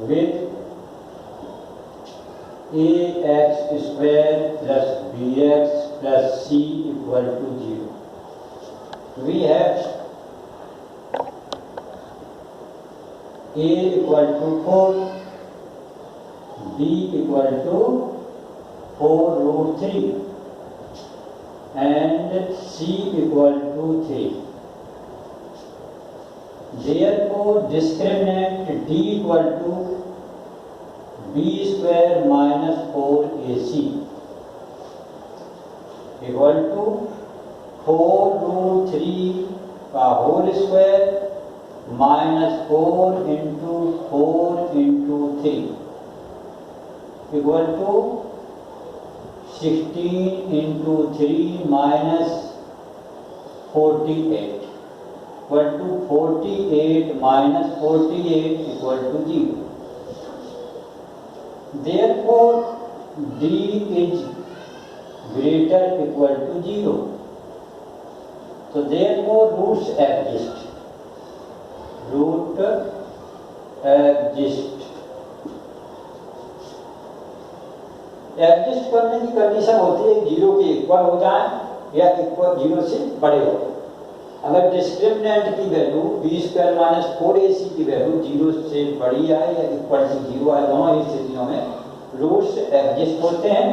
with ax square plus bx plus c equal to 0. We have a equal to 4, b equal to 4 root 3 and c equal to 3. Therefore, discriminant d equal to b square minus 4ac equal to 4 root 3 का whole square minus 4 into 4 into 3 equal to 16 into 3 minus 48 equal to 48 minus 48 equal to 0. Therefore, d is greater equal to 0. So therefore roots exist. Root exist. Exist करने की condition होती है 0 के equal हो जाए या equal 0 से बड़े हो. अगर डिस्क्रिमिनेंट की value b square minus 4ac की वैल्यू 0 से बड़ी आए या इक्वल टू 0 आए, दोनों ही स्थितियों में रूट्स एग्जिस्ट होते हैं.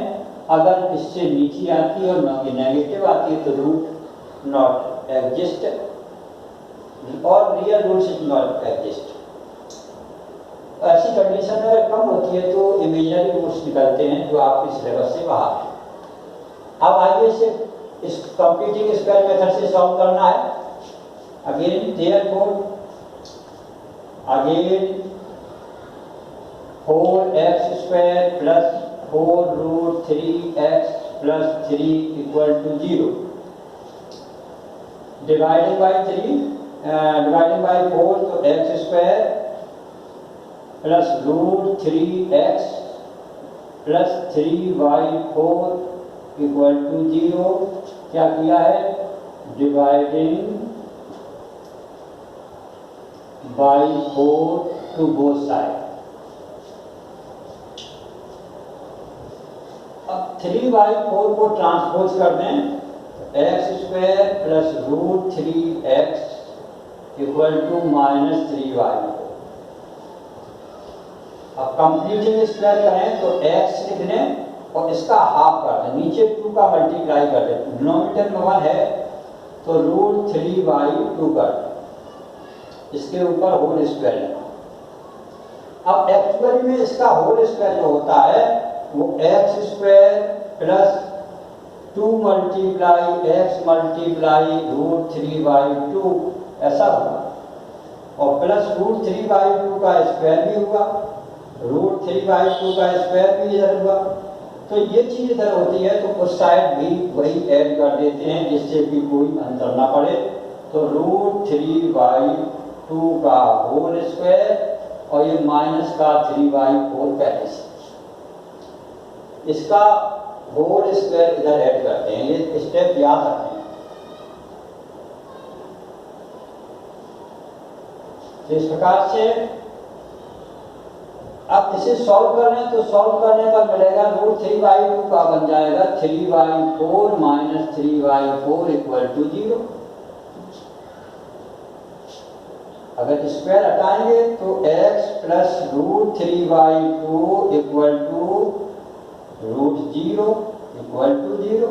अगर इससे नीचे आती है और नेगेटिव आती है तो रूट नॉट एग्जिस्ट और real roots is not exist. ऐसी कंडीशन में अगर कम होती है तो इमेजिनरी रूट्स निकलते हैं जो आपके सिलेबस से बाहर है. अब आइए इसे इस कंप्यूटिंग स्क्वायर मेथड से सॉल्व करना है. Again therefore again 4x square plus 4 root 3x plus 3 equal to 0. Dividing by 4 तो x square plus root 3x plus 3y4 equal to 0. क्या किया है? Dividing by 4 to both side. अब 3y4 को transpose कर दें. X square plus root 3x equal to minus 3y4. अब completing square करें तो x लिख लें और इसका हाफ कर दें. नीचे 2 का मल्टीप्लाई कर दें. डिनोमिनेटर में 1 है तो रूट 3/2 कर दें. इसके ऊपर होल स्क्वायर लेना. अब एक्चुअली में इसका होल स्क्वायर जो होता है वो X square plus 2 multiply X multiply root 3/2 ऐसा हुआ और प्लस रूट 3/2 का स्क्वायर भी हुआ. रूट 3/2 का स्क्वायर भी इधर हुआ. तो ये चीज इधर होती है तो उस साइड भी वही ऐड कर देते हैं जिससे कि कोई अंतर ना पड़े. तो रूट 3/2 का होल स्क्वायर और ये माइनस का 3/4 पहले से. इसका होल स्क्वायर इधर ऐड करते हैं. ये स्टेप याद रखें. तो इस प्रकार से अब इसे सॉल्व कर लें तो सॉल्व करने पर मिलेगा रूट 3/2 का बन जाएगा 3/4 माइनस 3/4 इक्वल टू 0. अगर स्क्वायर हटाएंगे तो x plus root 3/2 equal to root 0 equal to 0.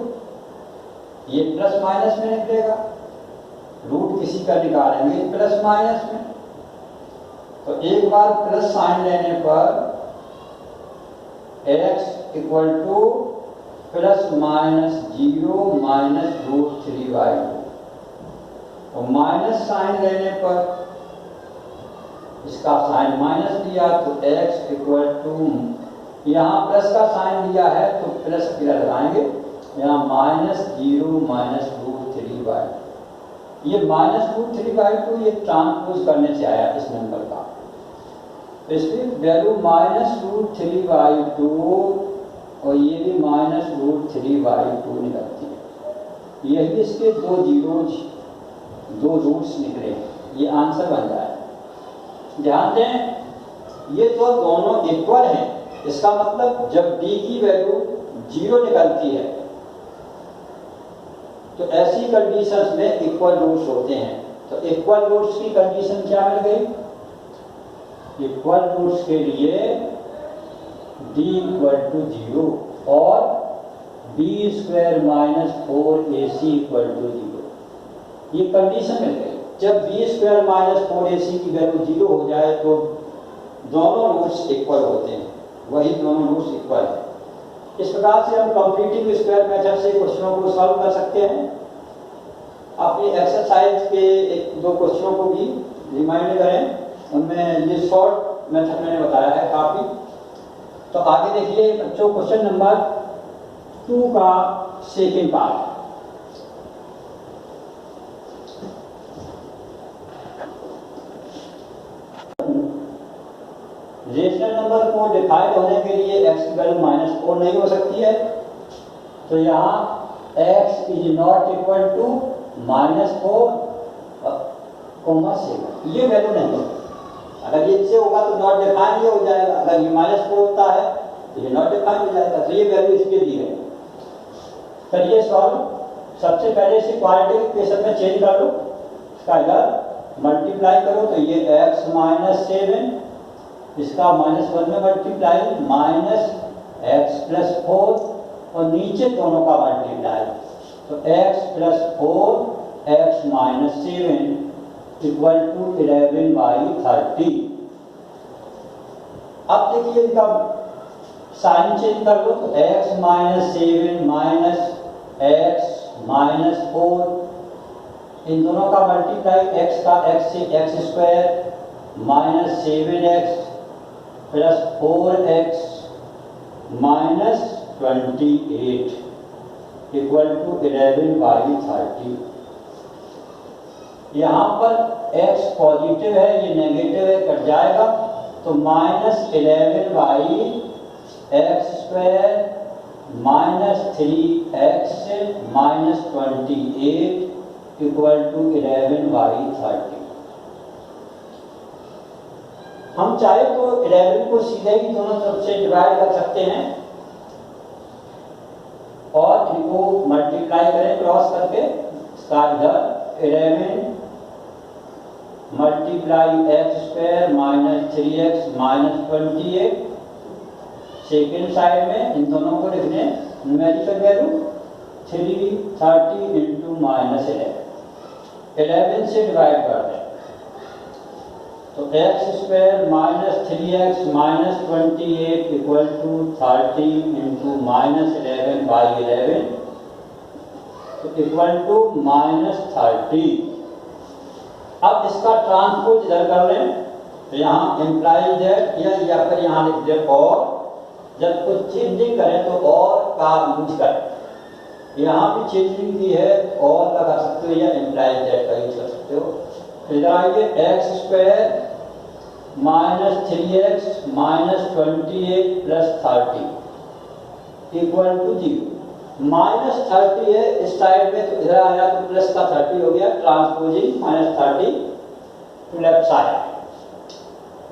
ये प्लस माइनस में निकलेगा. रूट किसी का निकालेंगे प्लस माइनस में तो एक बार प्लस साइन लेने पर x equal to plus minus 0 minus root 3/2 और माइनस साइन लेने पर इसका साइन माइनस लिया तो x इक्वल टू यहाँ प्लस का साइन लिया है तो प्लस किधर लगाएंगे. यहाँ माइनस 0 माइनस रूट 3/2. ये माइनस रूट 3/2 ये ट्रांसपोज करने से आया इस नंबर का. तो इसकी वैल्यू माइनस रूट 3/2 और ये भी माइनस रूट 3/2 निकलती है. यही इसके दो रूट्स निकले. ये आंसर बन जाए. ध्यान दें ये तो दोनों इक्वल हैं, इसका मतलब जब d की वैल्यू 0 निकलती है तो ऐसी कंडीशंस में इक्वल रूट्स होते हैं। तो इक्वल रूट्स की कंडीशन क्या मिल गई? इक्वल रूट्स के लिए d इक्वल टू 0 और b square minus 4ac equal to 0, ये कंडीशन मिल गई। जब b स्क्वायर माइनस 4ac की वैल्यू 0 हो जाए तो दोनों रूट्स इक्वल होते हैं, वही दोनों रूट्स इक्वल है। इस प्रकार से हम कंप्लीटिंग स्क्वायर मेथड से क्वेश्चनों को सॉल्व कर सकते हैं। अपनी एक्सरसाइज के एक दो क्वेश्चनों को भी रिमाइंड करें, उनमें ये शॉर्ट मेथड मैंने बताया है काफ़ी। तो आगे देखिए बच्चों, क्वेश्चन नंबर 2 का सेकेंड पार्ट। रेशनल नंबर को डिफाइन होने के लिए x की वैल्यू -4 नहीं हो सकती है, तो यहाँ x is not equal to -4 ये वैल्यू नहीं होगी। अगर ये इससे होगा तो नॉट डिफाइन ये हो जाएगा, अगर ये -4 होता है तो ये नॉट डिफाइन हो जाएगा, तो ये वैल्यू इसके दी है। करिए सॉल्व। सबसे पहले इसे क्वाड्रेटिक इक्वेशन में चेंज कर लो, इसका इधर मल्टीप्लाई करो तो ये x -7, इसका -1 में मल्टीप्लाई -x+4 और नीचे दोनों का मल्टीप्लाई, तो x+4 x -7 इक्वल टू 11/30। अब देखिए इनका साइन चेंज कर लो, तो x -7 माइनस x -4, इन दोनों का मल्टीप्लाई, x का x से x² -7x plus 4x -28 equal to 11/30। यहाँ पर x पॉजिटिव है, ये नेगेटिव है, कट जाएगा, तो -11/x² -3x -28 इक्वल टू 11/30। हम चाहे तो 11 को सीधे ही दोनों तरफ से डिवाइड कर सकते हैं और इनको मल्टीप्लाई करें क्रॉस करके। इसका इधर 11 multiply x² -3x -28, second side में इन दोनों को लिखने न्यूमेरिकल वैल्यू 330 इंटू -11, 11 से डिवाइड कर दें तो x² -3x -28 equal to 30 into -11/11 तो इक्वल टू -30। अब इसका ट्रांसपोज इधर कर लें, तो यहाँ इम्प्लाई दैट या फिर यहाँ लिख दें और, जब कुछ चेंजिंग करें तो और का यूज करें। यहाँ भी चेंजिंग की है, और का कर सकते हो या इम्प्लाई दैट का यूज कर सकते हो। इधर आइए x² -3x -28 plus 30 equal to 0। -30 है इस साइड में, तो इधर आया तो प्लस का 30 हो गया, ट्रांसपोजिंग -30 टू लेफ्ट साइड,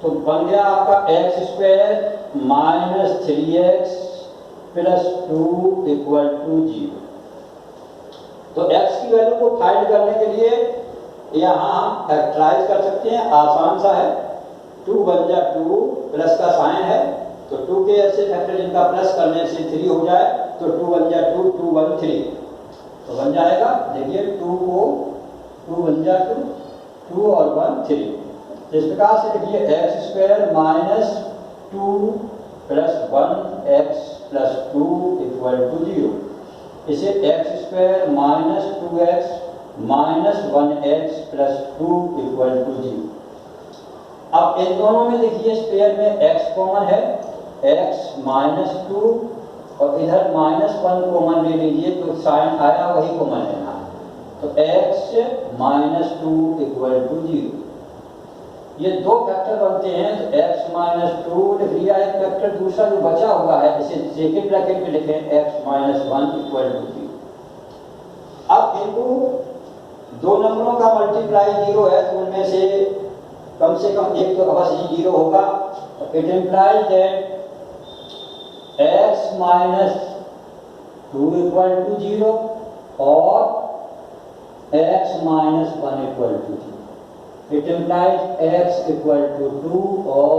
तो बन गया आपका x² -3x plus 2 equal to 0। तो x की वैल्यू को फाइंड करने के लिए यहाँ हम फैक्टराइज कर सकते हैं, आसान सा है। 2 बन जा 2 प्लस का साइन है, तो 2 के ऐसे फैक्टर जिनका प्लस करने से 3 हो जाए, तो 2 बन जा 2, 2 1 3, तो बन जाएगा। देखिए 2 को 2 बन जा 2, 2 और 1 3। इस प्रकार से देखिए x² -2 plus 1x plus 2 equal to 0। इसे x² -2x -1x plus 2 equal to 0। अब इन दोनों में देखिए इस पेयर में x कॉमन है, x -2 और इधर -1 कॉमन ले लीजिए, तो साइन आया वही कॉमन लेना, तो x -2 इक्वल टू 0। ये दो फैक्टर बनते हैं, तो x -2 लिख लिया एक फैक्टर, दूसरा जो बचा हुआ है इसे सेकेंड ब्रैकेट में लिखें x -1 इक्वल टू 0। अब इनको दो नंबरों का मल्टीप्लाई 0 है, तो उनमें से कम एक तो अवश्य ही 0 होगा, It implies that x minus 2 equal to 0 or x minus 1 equal to 0. It implies x equal to 2 or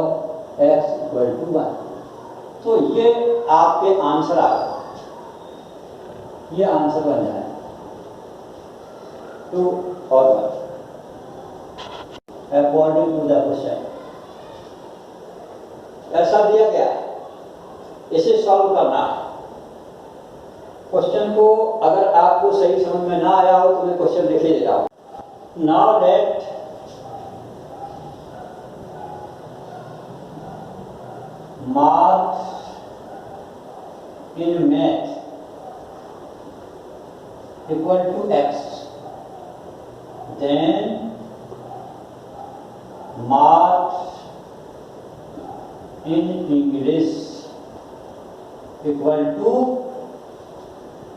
x equal to 1. तो ये आपके आंसर आ गए, ये आंसर बन जाए 2 और 1 अकॉर्डिंग टू द क्वेश्चन। ऐसा दिया गया है, इसे सॉल्व करना है। क्वेश्चन को अगर आपको सही समझ में ना आया हो तो मैं क्वेश्चन लिख ही देता हूं। Now let marks in math equal to x, then marks in English equal to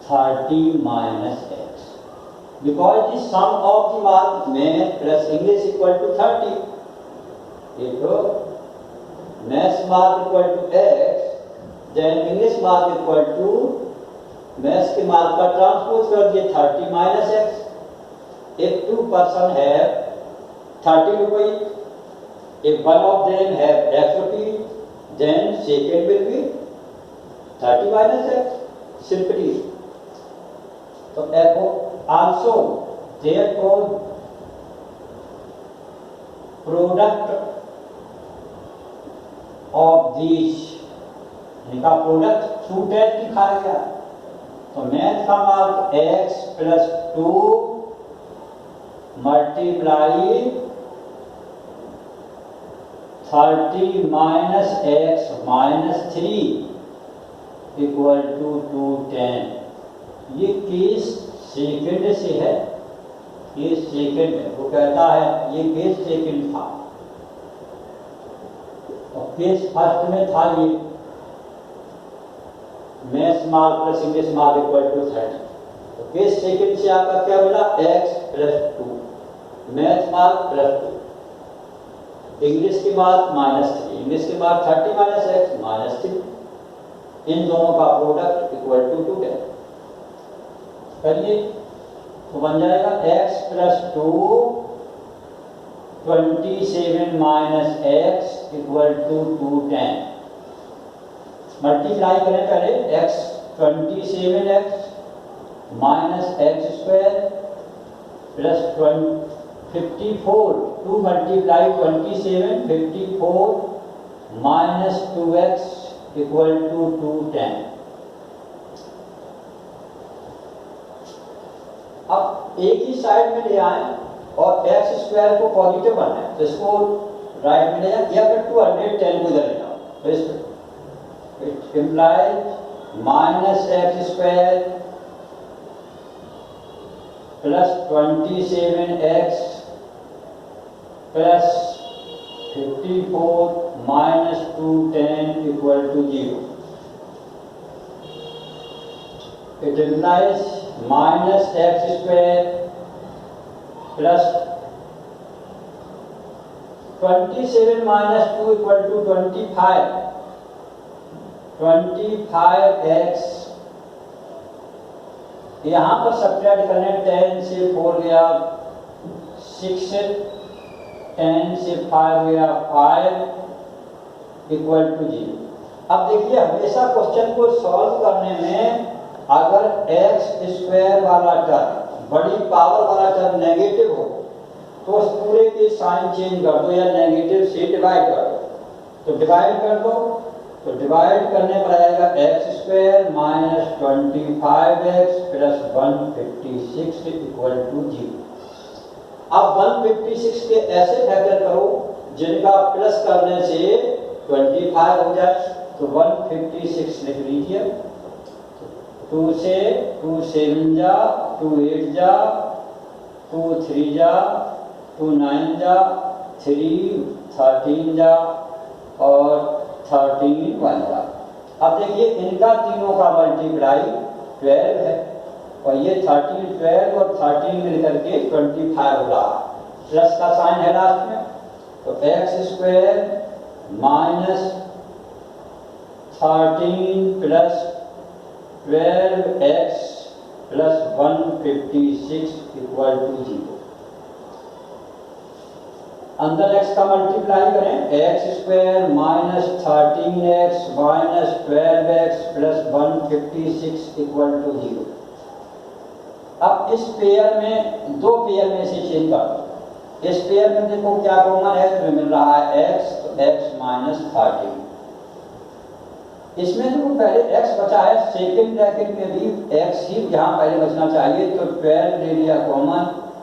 30 minus x, because the sum of the mark math plus English equal to 30. If math mark equal to x, then English mark equal to maths के mark का transpose कर दिए 30 minus x. If two person have 30 rupees, if one of them have x rupees, then second will be 30 minus x. Simply. So also therefore product of these इनका product 2 10 दिखाया गया। तो math का mark x plus 2 multiply 30 minus x minus 3 equal to 210। ये case second से है, case second है। वो कहता है ये केस सेकंड था और केस फर्स्ट में था ये maths mark plus English mark equal to 30। तो केस सेकंड से आपका क्या मिला x plus 2, maths mark plus 2, English की मार्क माइनस 3, इंग्लिश की मार्क 30 माइनस x माइनस 3, इन दोनों का प्रोडक्ट इक्वल टू 210। करिए तो बन जाएगा x plus 2 27 minus x equal to 210। Multiply करें पहले x 27x minus X square plus 54 2 multiply 27 54 minus 2x equal to 210। अब एक ही साइड में ले आए और एक्स स्क्वायर को पॉजिटिव बनना है तो इसको राइट में ले जाए या फिर 210 को इधर ले जाओ। तो इस it implies minus x square plus 27x plus 54 minus 210 equal to 0. It implies minus x square plus 27 minus 2 equal to 25. 25x यहाँ पर सब्ट्रैक्ट करने 10 से 4 गया 6 से 10 से 5 गया 5 इक्वल टू 0। अब देखिए हमेशा क्वेश्चन को सॉल्व करने में अगर x स्क्वायर वाला टर्म बड़ी पावर वाला टर्म नेगेटिव हो तो उस पूरे के साइन चेंज कर दो या नेगेटिव से डिवाइड कर दो। तो डिवाइड कर दो तो डिवाइड करने पर आएगा X square minus 25x plus 156 equal to 0। अब 156 के ऐसे फैक्टर करो जिनका प्लस करने से 25 हो जाए। तो 156 लिख लीजिए। 2 से 2 7 जा 2 8 जा 2 3 जा 2 9 जा 3 13 जा और 13 1 जा। अब देखिए इनका तीनों का मल्टीप्लाई 12 है और ये 13 12 और 13 मिलकर के 25 हो रहा। प्लस का साइन है लास्ट में। तो X square -13 plus 12x plus 156 equal to 0। अंदर x का मल्टीप्लाई करें, X square minus 13x minus 12x plus 156 equal to 0। अब इस पेयर में, दो पेयर में से चेंज कर दो। इस पेयर में देखो क्या कॉमन है, तो मिल रहा है x, तो x माइनस 13। इसमें देखो पहले x बचा है, सेकेंड ब्रैकेट में भी x ही यहाँ पहले बचना चाहिए, तो 12 ले लिया कॉमन,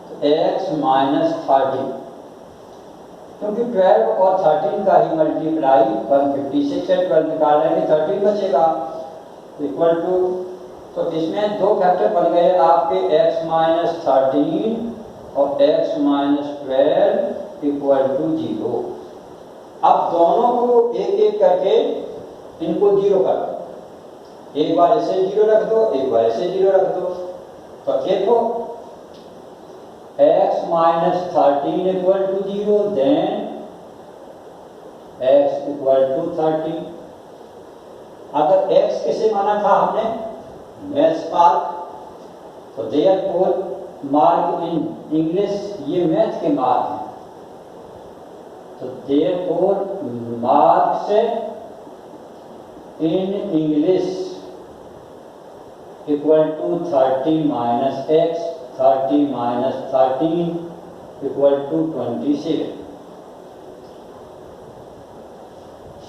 तो x माइनस 13, क्योंकि 12 और 13 का ही मल्टीप्लाई 156 है, 12 निकाल लेंगे 13 बचेगा इक्वल टू, तो इसमें दो फैक्टर बन गए आपके x माइनस 13 और x माइनस 12 इक्वल टू 0। अब दोनों को एक एक करके इनको 0 कर दो, एक बार ऐसे 0 रख दो, एक बार ऐसे 0 रख दो, तो देखो x minus 13 equal to 0, then x equal to 13। अगर x किसे माना था हमने, मैथ्स मार्क, तो देयरफॉर मार्क इन इंग्लिश, ये मैथ के मार्क हैं, तो therefore marks in English equal to 30 minus x, 30 minus 13 equal to 27।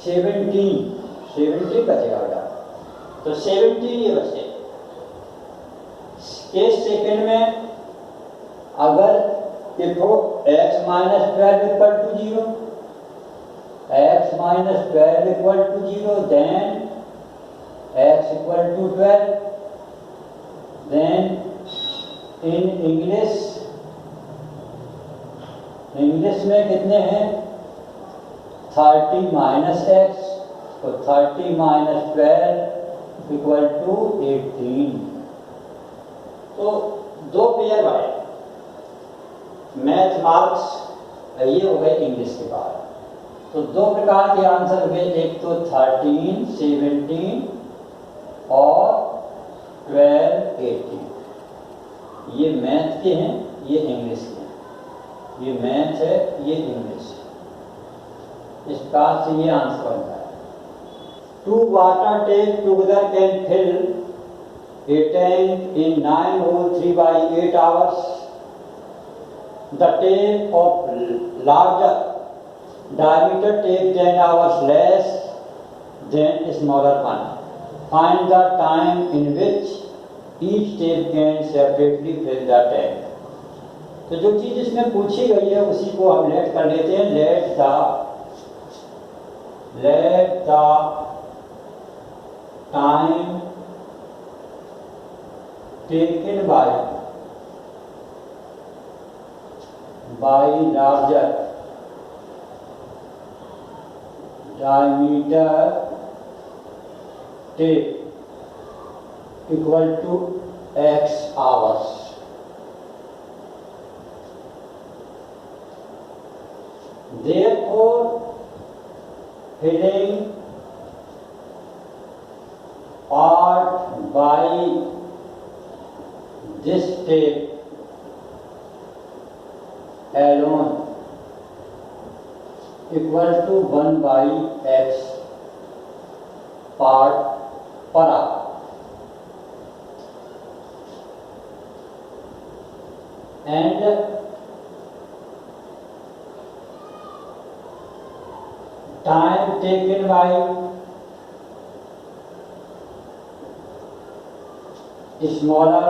17 बचेगा बेटा, तो 17 ये बचे। इस सेकेंड में अगर देखो x minus 12 equal to 0, x minus 12 equal to 0, then x equal to 12, then इन इंग्लिश में कितने हैं 30 माइनस x, तो 30 माइनस 12 इक्वल टू 18। तो दो पेयर बने, मैथ मार्क्स, ये हो गए इंग्लिश के बाद। तो दो प्रकार के आंसर हुए, एक तो 13, 17 और 12, 18। ये मैथ के हैं, ये इंग्लिश के हैं, ये मैथ है, ये इंग्लिश है। इस प्रकार से ये आंसर बनता है। 2 water tank together can fill a tank in 9 hole 3/8 hours. The tank of larger diameter take 10 hours less than smaller one. Find the time in which each tank can separately fill the tank. तो जो चीज इसमें पूछी गई है उसी को हम लेट कर लेते हैं। Let the time taken by larger diameter tape equal to x hours. Therefore, filling part by this tape alone equal to 1/x part per hour. And time taken by smaller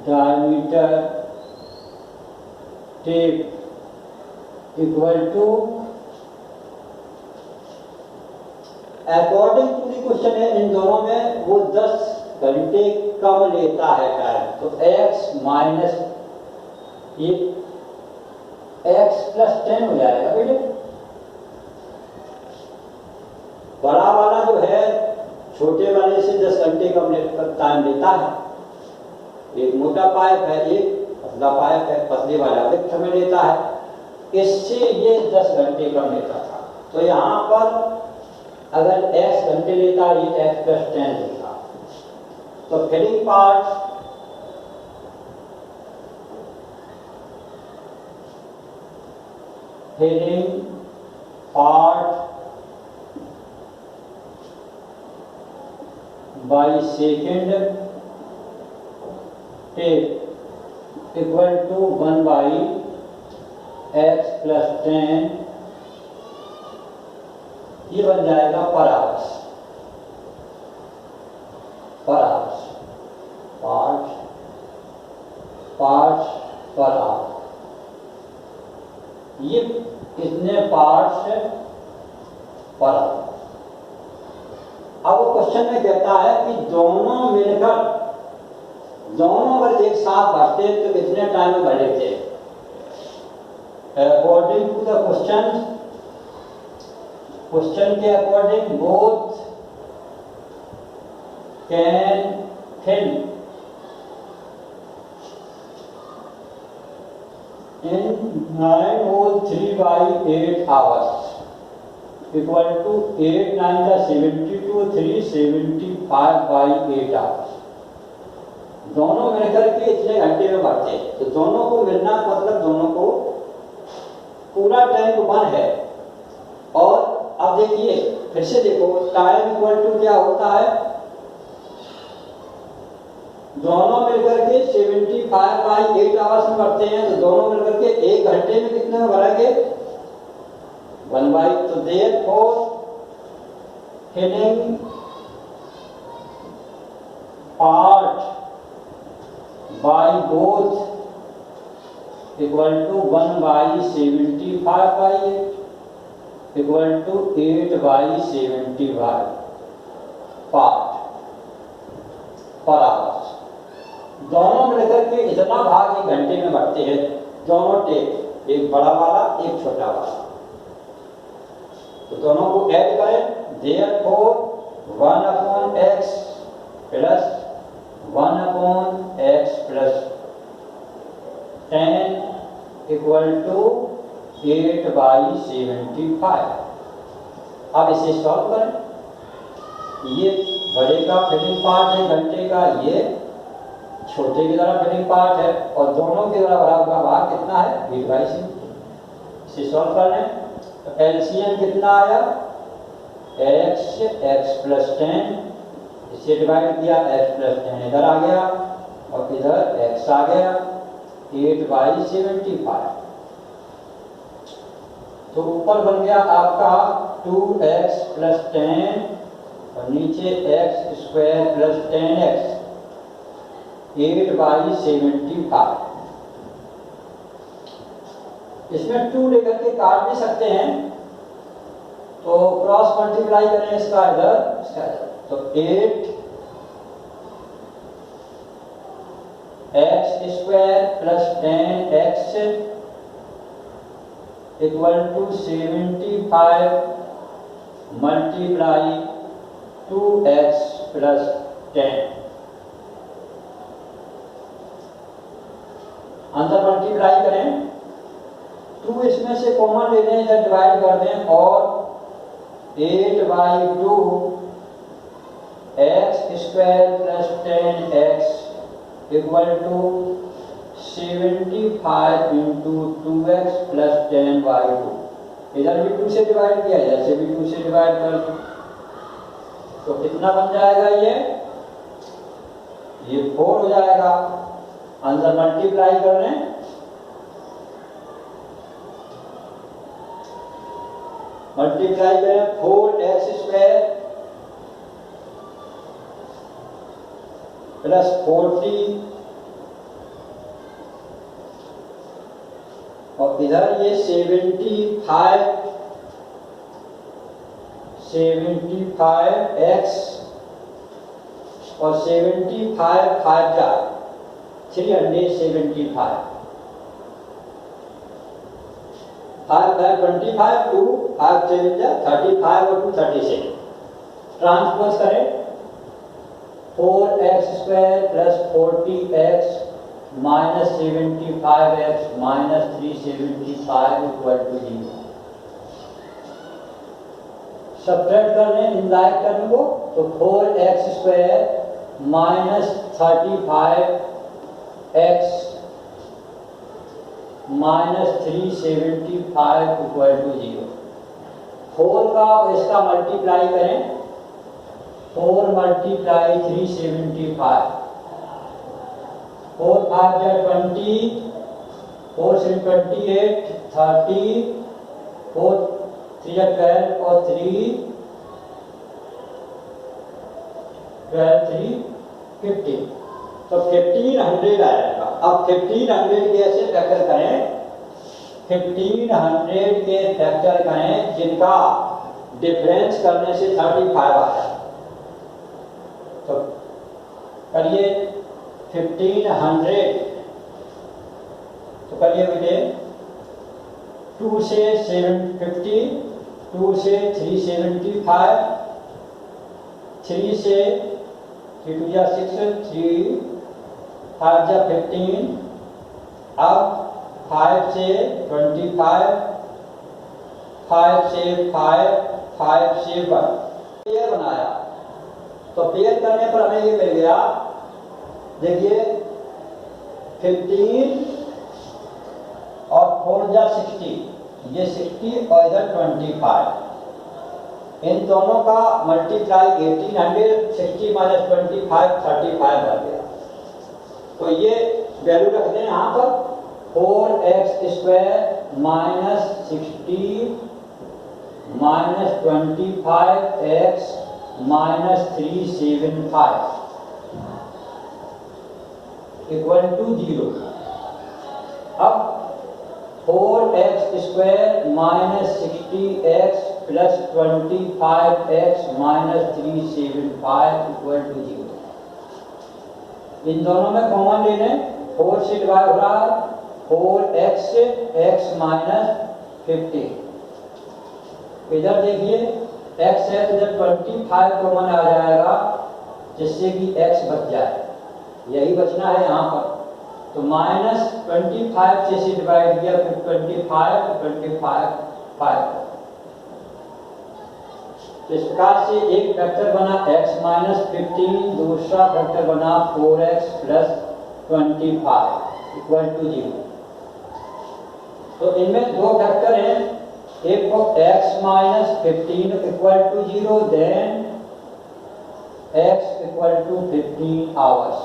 diameter tape equal to, according to the question है, इन दोनों में वो 10 घंटे कम लेता है time, तो x minus ये x प्लस 10 हो जाएगा बेटे। बड़ा वाला जो है छोटे वाले से 10 घंटे कम टाइम लेता है। एक मोटा पाइप है, एक पतला पाइप है, पतले वाला अधिक समय लेता है। इससे ये 10 घंटे कम लेता था। तो यहाँ पर अगर x घंटे लेता ये x + 10 लेता, तो feeding part by second take equal to 1/x + 10, ये बन जाएगा पर आवर्स। पार्ट्स पर आवर, ये कितने पार्ट्स पर आवर। अब वो क्वेश्चन में कहता है कि दोनों मिलकर, दोनों अगर एक साथ बढ़ते तो कितने टाइम में बढ़े थे। अकॉर्डिंग टू द क्वेश्चन के according both can fill in 9 whole 3/8 hours equal to 8 9 का 72, 3 75/8 hours। दोनों मिलकर के इतने घंटे में बढ़ते, तो दोनों को मिलना मतलब दोनों को पूरा टाइम 1 है। और अब देखिए फिर से देखो, टाइम इक्वल टू क्या होता है, दोनों मिलकर के 75/8 आवर्स में बढ़ते हैं, तो दोनों मिलकर के 1 घंटे में कितने में भरेंगे 1/। तो therefore filling part by both equal to 1/75/8 equal to 8/75 part पर आवर्स। दोनों मिलकर के इतना भाग 1 घंटे में बढ़ते हैं, दोनों टेप, एक बड़ा वाला एक छोटा वाला। तो दोनों को ऐड करें, therefore 1/x + 1/x + 10 equal to 8/75। अब इसे सॉल्व करें। ये बड़े का फिलिंग पार्ट है घंटे का, ये छोटे की तरह फिलिंग पार्ट है, और दोनों की तरह भरा हुआ भाग कितना है 8/70। इसे सॉल्व कर लें तो एलसीएम कितना आया x + 10, इसे डिवाइड किया x + 10 इधर आ गया और इधर x आ गया 8/75। तो ऊपर बन गया आपका 2x + 10 और नीचे x² + 10x 8/75। इसमें 2 लेकर के काट भी सकते हैं, तो क्रॉस मल्टीप्लाई करें इसका इधर, इसका इधर, तो 8x² + 10x equal to 75 multiply 2x + 10। अंदर मल्टीप्लाई करें, 2 इसमें से कॉमन ले लें, इधर डिवाइड कर दें, और 8/2 x² + 10x equal to 75 × 2x + 10/2। इधर भी 2 से डिवाइड किया, इधर से भी 2 से डिवाइड कर दो, तो कितना बन जाएगा ये 4 हो जाएगा। अंदर मल्टीप्लाई कर लें, मल्टीप्लाई करें 4x² + 40 और इधर ये 75x और 75 5 जा 375 5 25 2 5 7 जा 35 और 2 36। ट्रांसपोज करें 4x² + 40x -75x -375 equal to 0। Subtract करने इनडायरेक्ट टर्म को, तो 4x² -35x -375 इक्वल टू 0। 4 का इसका मल्टीप्लाई करें, 4 मल्टीप्लाई 375, 4 5 जा 20, 4 से 28 30, 4 3 जा 12 और 3 12 3 15, तो 1500 आएगा। अब 1500 के ऐसे फैक्टर करें, 1500 के फैक्टर करें जिनका डिफरेंस करने से 35 आया। तो करिए 1500, तो करिए बेटे 2 से 750, 2 से 375, 3 से 3 2 6, 3 5 जा 15, अब 5 से 25, 5 से 5, 5 से 1 पेयर बनाया। तो पेयर करने पर हमें ये मिल गया, देखिए 15 और 4 जा 60, ये 60 और इधर 25, इन दोनों का मल्टीप्लाई 1800, 60 माइनस 25 35 बन गया। तो ये वैल्यू रख दें यहाँ पर, 4x² -60 -25x -375 इक्वल टू 0। अब 4x² -60x +25x -375 equal to 0। इन दोनों में कॉमन ले लें, 4 से डिवाइड हो रहा है, 4x x -50, इधर देखिए x है, इधर 25 कॉमन आ जाएगा, जिससे कि x बच जाए, यही बचना है यहाँ पर। तो -25 से डिवाइड किया, फिर 25 25 5। तो इस प्रकार से एक फैक्टर बना x -15, दूसरा फैक्टर बना 4x +25 इक्वल टू 0। तो इनमें दो फैक्टर हैं, एक को x -15 equal to 0, then x equal to 15 hours,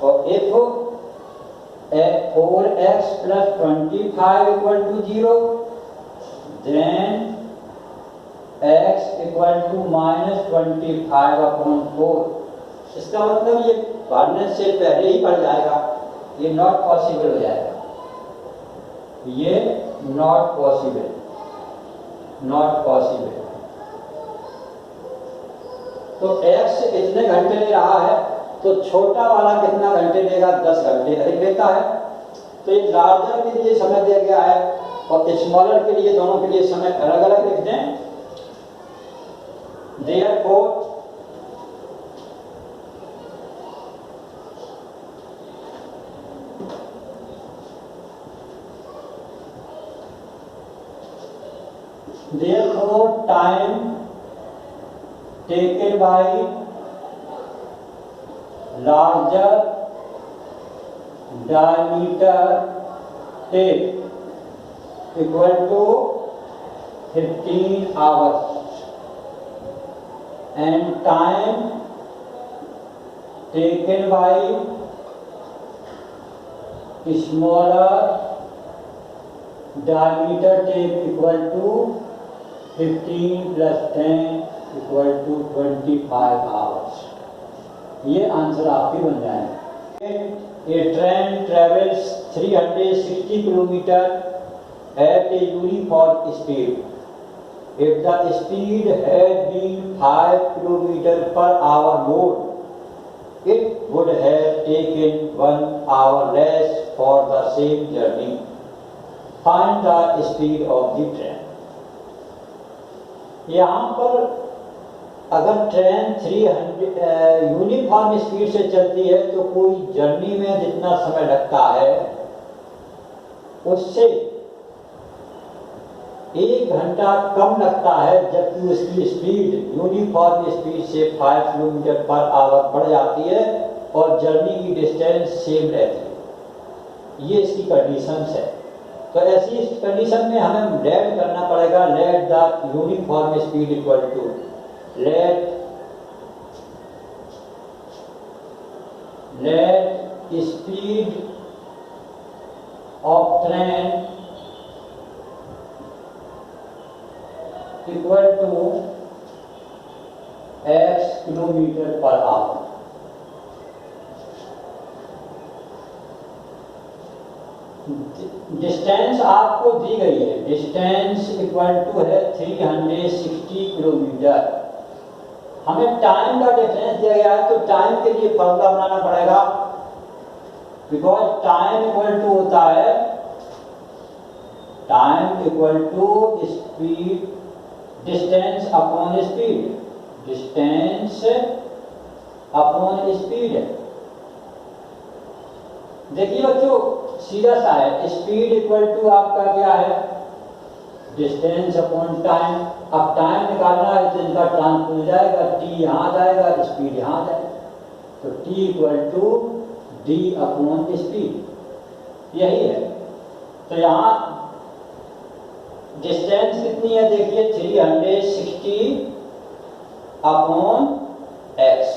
और एक को 4x +25 equal to 0, then x equal to -25/4। इसका मतलब ये बढ़ने से पहले ही बढ़ जाएगा, ये नॉट पॉसिबल हो जाएगा, ये नॉट पॉसिबल। तो x इतने घंटे ले रहा है, तो छोटा वाला कितना घंटे लेगा? 10 घंटे अधिक लेता है। तो ये लार्जर के लिए समय दिया गया है और स्मॉलर के लिए, दोनों के लिए समय अलग अलग लिख दें। Therefore time taken by larger diameter tape equal to 15 hours, and time taken by smaller diameter tape equal to 15 + 10 equal to 25 hours. ये आंसर आपके बन जाएंगे। A train travels 360 kilometre at a uniform speed. If the speed had been 5 km/h more, it would have taken 1 hour less for the same journey. Find the speed of the train. यहाँ पर अगर train 300 uniform speed से चलती है तो कोई journey में जितना समय लगता है उससे 1 घंटा कम लगता है, जबकि उसकी स्पीड यूनिफॉर्म स्पीड से 5 किलोमीटर पर आवर बढ़ जाती है और जर्नी की डिस्टेंस सेम रहती है। ये इसकी कंडीशंस है। तो ऐसी कंडीशन में हमें लेट करना पड़ेगा, let the uniform speed equal to let speed of train equal to x kilometre पर आवर। डिस्टेंस आपको दी गई है, डिस्टेंस इक्वल टू है 360 किलोमीटर। हमें टाइम का डिफरेंस दिया गया है तो टाइम के लिए फॉर्मूला बनाना पड़ेगा, बिकॉज टाइम इक्वल टू होता है time equal to speed distance upon speed, distance upon speed. देखिए बच्चों सीधा सा है, स्पीड इक्वल टू आपका क्या है डिस्टेंस अपॉन टाइम। अब टाइम निकालना है तो इनका ट्रांसपोज जाएगा, टी यहाँ जाएगा, स्पीड यहाँ जाएगा, तो T equal to D upon speed, यही है। तो यहाँ डिस्टेंस कितनी है देखिए 360 अपॉन एक्स।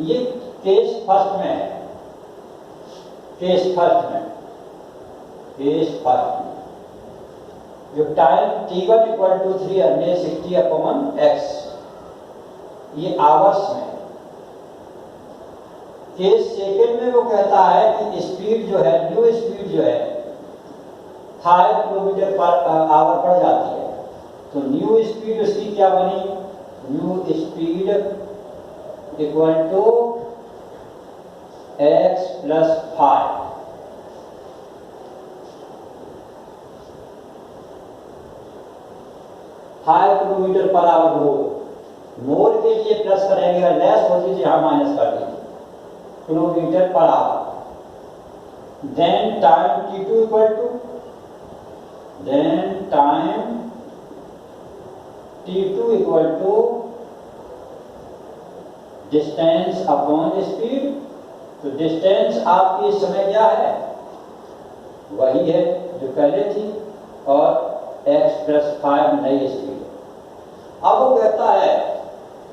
ये केस फर्स्ट में है, केस फर्स्ट में जो time t1 equal to 360 upon x, ये आवर्स में। केस सेकेंड में वो कहता है कि स्पीड जो है, न्यू स्पीड जो है 5 किलोमीटर पर आवर पड़ जाती है, तो न्यू स्पीड उसकी क्या बनी, new speed equal to x plus 5। Kilometre पर आवर मोर के लिए प्लस करेंगे, लेस हो दीजिए, यहां माइनस कर दीजिए, किलोमीटर पर hour. Then time t2 equal to, then time t2 equal to distance upon speed. तो डिस्टेंस आपकी इस समय क्या है, वही है जो पहले थी, और x प्लस 5 नई स्पीड। अब वो कहता है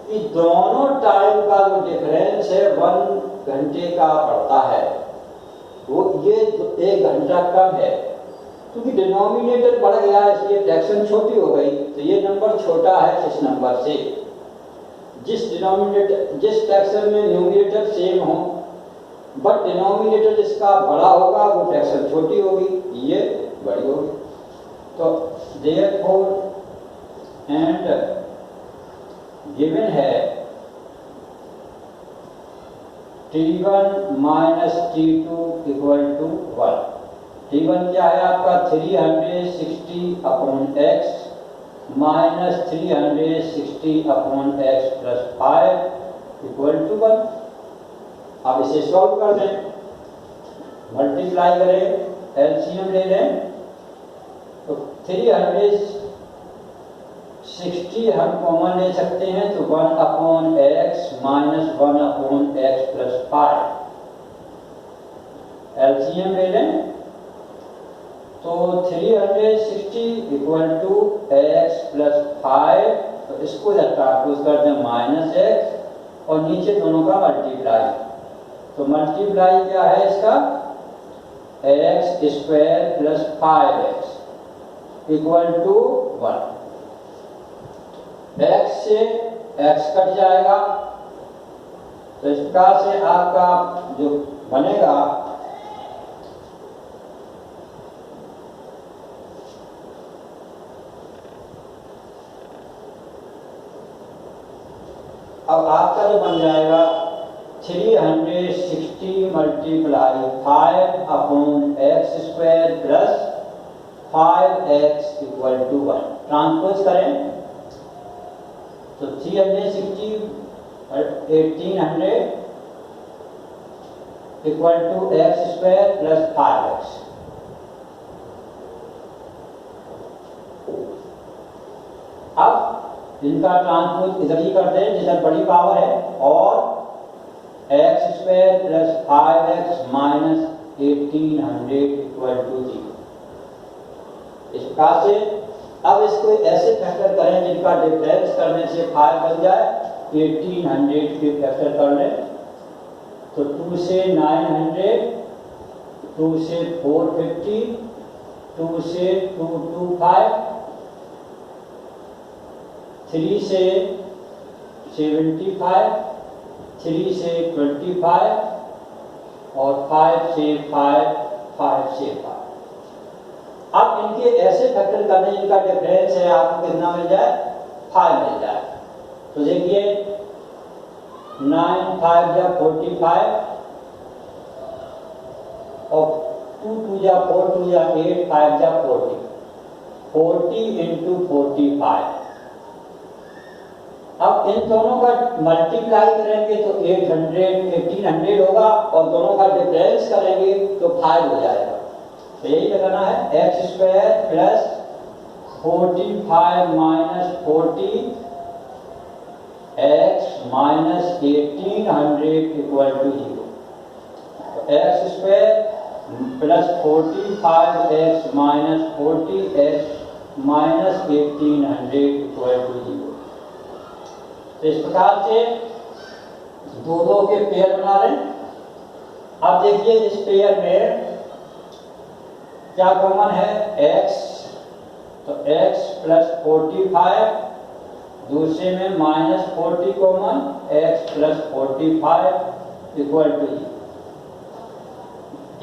कि दोनों टाइम का जो डिफरेंस है 1 घंटे का पड़ता है, वो ये 1 घंटा कम है, क्योंकि डिनोमिनेटर बढ़ गया है इसलिए फ्रैक्शन छोटी हो गई, तो ये नंबर छोटा है इस नंबर से। जिस फ्रैक्शन में न्यूमिनेटर सेम हो बट डिनोमिनेटर जिसका बड़ा होगा वो फ्रैक्शन छोटी होगी, ये बड़ी होगी। तो देयरफॉर एंड गिवन है t1 minus t2 equal to 1। t1 क्या है आपका 360 upon x minus 360 upon x plus 5 equal to 1। अब इसे सॉल्व कर दें, मल्टीप्लाई करें, एलसीएम ले लें, तो 360 हम कॉमन ले सकते हैं, तो 1 upon x minus 1 upon x plus 5। LCM ले लें तो 360 इक्वल टू एक्स प्लस 5, तो इसको जब ट्रांसपोज कर दें माइनस एक्स और नीचे दोनों का मल्टीप्लाई, तो मल्टीप्लाई क्या है इसका x square plus 5x equal to 1। X से एक्स कट जाएगा, तो इस प्रकार से आपका जो बनेगा अब आपका जो बन जाएगा 360 multiply 5 upon x square plus 5x equal to 1। Transpose करें तो 360 1800 equal to x square plus 5x। अब इनका ट्रांसपोज इधर ही करते हैं जिधर बड़ी पावर है, और x square plus 5x minus 1800 equal to 0। इस प्रकार से अब इसको ऐसे फैक्टर करें जिनका डिफरेंस करने से 5 बन जाए। 1800 के फैक्टर कर लें तो 2 से 900, 2 से 450, 2 से 225, 3 से 75, 3 से 25 और 5 से 5 से 5। अब इनके ऐसे फैक्टर करने जिनका डिफरेंस है आपको कितना मिल जाए? 5 मिल जाए। तो देखिए 9 5 जा 45 और 2 2 जा 4 2 जा 8 5 जा 40 40 इंटू 45। अब इन दोनों का मल्टीप्लाई करेंगे तो 1800 होगा और दोनों का डिफरेंस करेंगे तो 5 हो जाएगा। तो यही लगाना है x square plus 45 minus 40 x minus 1800 equal to 0। X square plus 45 x minus 40 x minus 1800 equal to 0। तो इस प्रकार से दो के पेयर बना लें। अब देखिए इस पेयर में क्या कॉमन है? x, तो x प्लस 45, दूसरे में minus 40 common, x plus 45 equal to 0।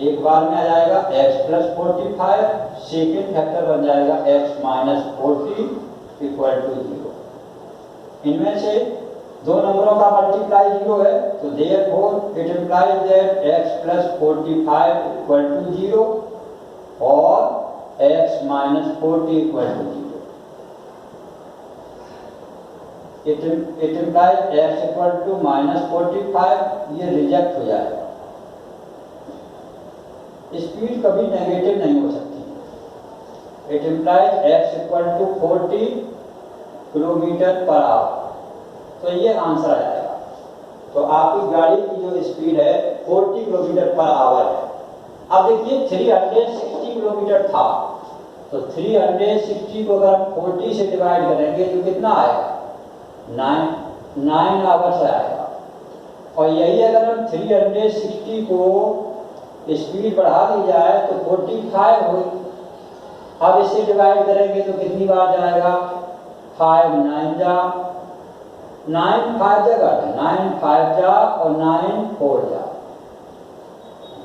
एक बार में आ जाएगा x प्लस 45, सेकेंड फैक्टर बन जाएगा x माइनस 40 इक्वल टू 0। इनमें से दो नंबरों का मल्टीप्लाई 0 है, तो therefore it implies that x plus 45 equal to 0 और x minus 40 equal to 0। It implies x equal to minus 45, ये रिजेक्ट हो जाएगा। स्पीड कभी नेगेटिव नहीं हो सकती। It implies x equal to 40 kilometre पर आवर। तो ये आंसर आ जाएगा। तो आपकी गाड़ी की जो स्पीड है 40 किलोमीटर पर आवर है। अब देखिए 360 किलोमीटर था, तो 360 को अगर हम 40 से डिवाइड करेंगे तो कितना आएगा? 9 आवर्स आएगा। और यही अगर हम 360 को स्पीड बढ़ा दी जाए तो 45 होगी। अब इसे डिवाइड करेंगे तो कितनी बार जाएगा? 5 9 जा 9 5 जगह 9 5 जा और 9 4 जा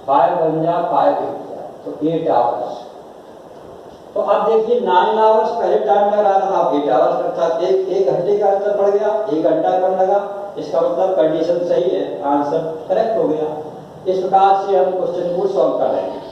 5 1 जा 5 8 जा, तो 8 आवर्स। तो अब देखिए 9 आवर्स पहले टाइम लग रहा था, अब 8 आवर्स लगता, एक घंटे का अंतर पड़ गया, 1 घंटा कम लगा। इसका मतलब कंडीशन सही है, आंसर करेक्ट हो गया। इस प्रकार से हम क्वेश्चन को सॉल्व कर रहे हैं।